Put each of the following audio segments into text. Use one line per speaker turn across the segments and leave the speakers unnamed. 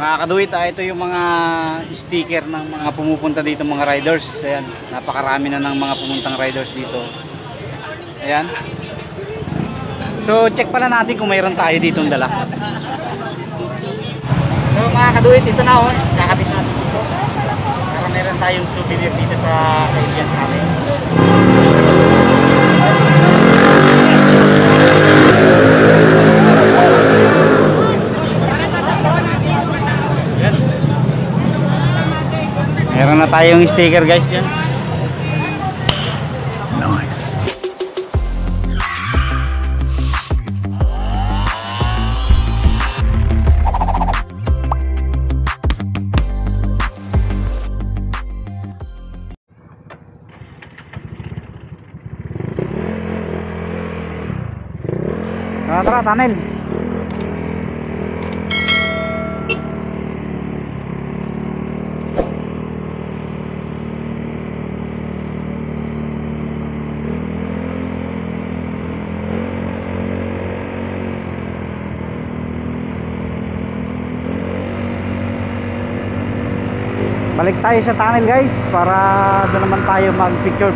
Mga kaduwit, ito yung mga sticker ng mga pumupunta dito, mga riders. Ayan, napakarami na ng mga pumuntang riders dito. Ayan. So check pala natin kung mayroon tayo dito dala. So mga kaduwit, ito na oh, kakabit natin dito para meron tayong souvenir dito sa event natin. Meron na tayong sticker guys, yan. Nice. Tara, tunnel. Balik tayo sa tunnel guys para doon naman tayo mag picture.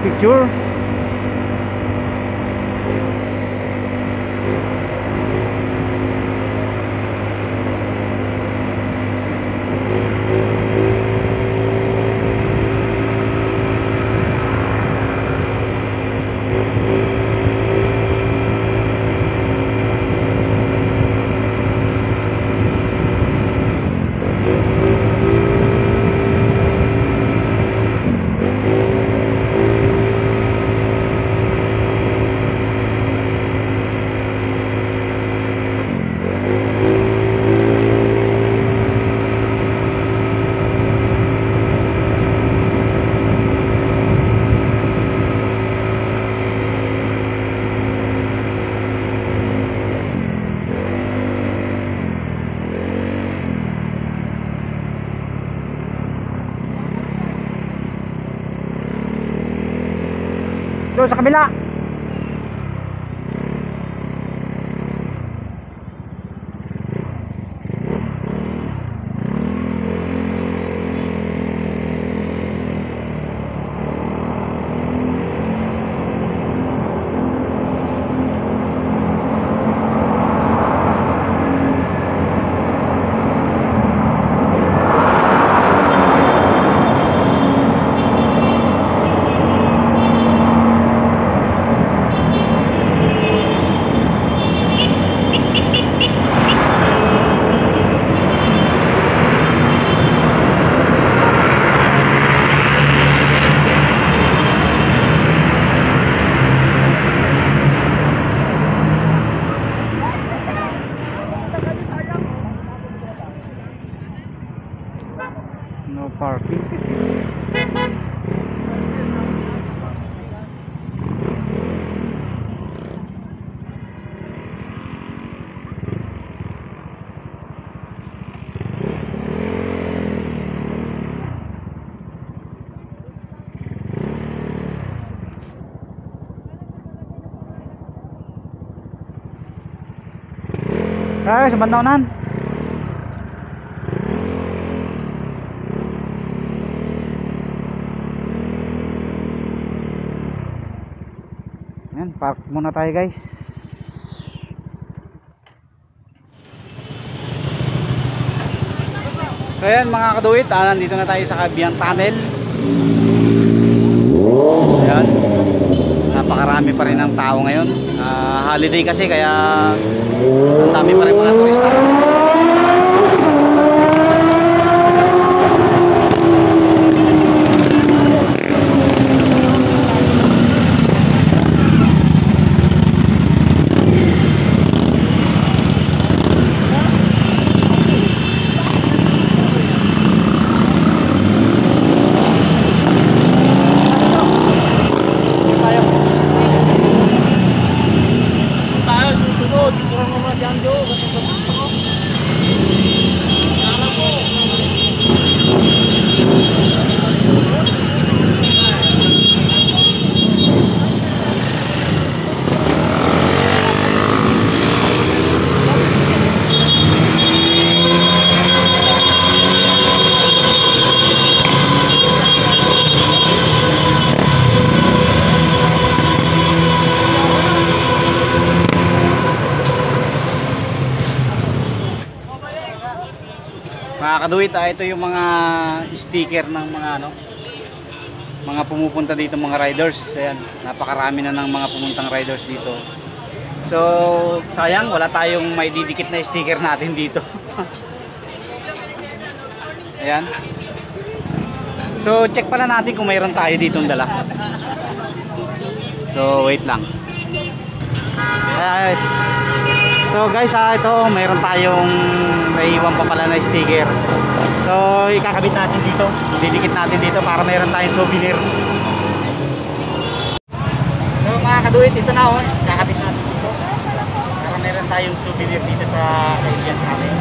Doon sa kabila. No parking. Ay, sa bandaunan. Park muna tayo guys. So ayan mga kaduwit, nandito na tayo sa Kabiang Tunnel. Ayan, napakarami pa rin ng tao ngayon. Holiday kasi kaya ang dami pa rin mga turista. Susunod, kurang naman si Anjo. Mga kaduwit, ito yung mga sticker ng mga mga pumupunta dito mga riders. Ayan, napakarami na ng mga pumuntang riders dito. So, sayang wala tayong may didikit na sticker natin dito. Ayan. So, check pala natin kung mayroon tayo ditong dala. So, wait lang. Alright. So, guys, ito mayroon tayong naiwan pa pala na sticker. So, ikakabit natin dito. Didikit natin dito para mayroon tayong souvenir. So, mga kaduwit, ito na oh. Ikakabit natin dito. Para mayroon tayong souvenir dito sa kaibigan natin.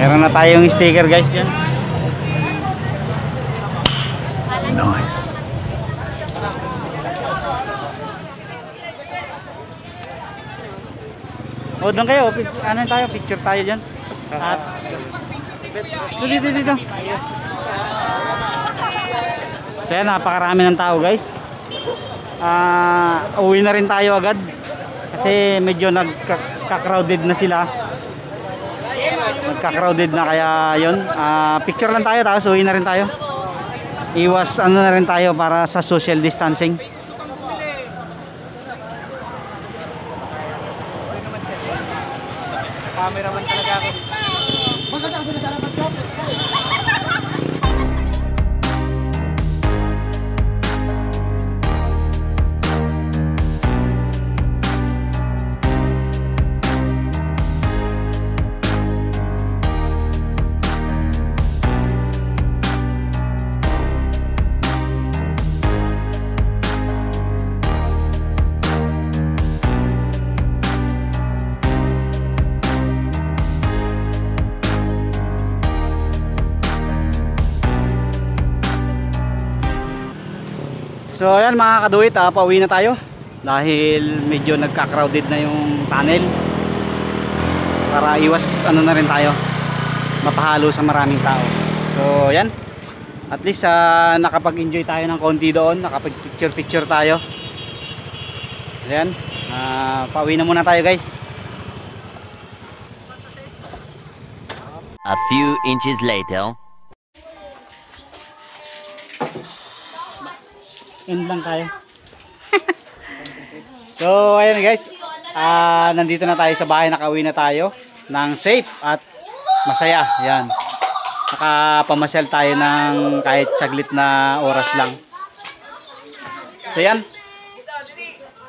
Meron na tayong sticker guys yan. Nice. O doon kayo, ano tayo, picture tayo dyan. At dito. So yan, napakarami ng tao guys. Uwi na rin tayo agad. Kasi medyo nagka-crowded na sila. Nagka-crowded na kaya yun. Picture lang tayo tapos uwi na rin tayo. Iwas ano na rin tayo para sa social distancing. Cameraman talaga ako. Maganda kasi sa harapan ko. So ayan mga kaduwit, pauwi na tayo dahil medyo nagka-crowded na yung tunnel. Para iwas ano na rin tayo, mapahalo sa maraming tao. So ayan, at least nakapag-enjoy tayo ng konti doon, nakapag-picture tayo. Ayan, pauwi na muna tayo guys.
A few inches later.
End lang tayo. So ayan guys, nandito na tayo sa bahay, nakauwi na tayo ng safe at masaya. Yan, nakapamasyal tayo ng kahit saglit na oras lang. So yan,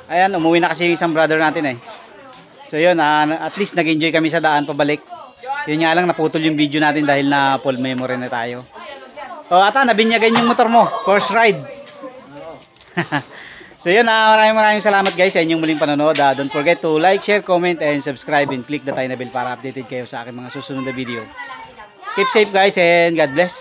ayan, umuwi na kasi yung isang brother natin eh. So yun, at least nag-enjoy kami sa daan pabalik. Yun nga lang, naputol yung video natin dahil na full memory na tayo. O ata, nabinyagan yung motor mo, first ride. So yun, maraming salamat guys sa inyong muling panonood. Don't forget to like, share, comment, and subscribe, and click the tiny bell para updated kayo sa aking mga susunod na video. Keep safe guys and God bless.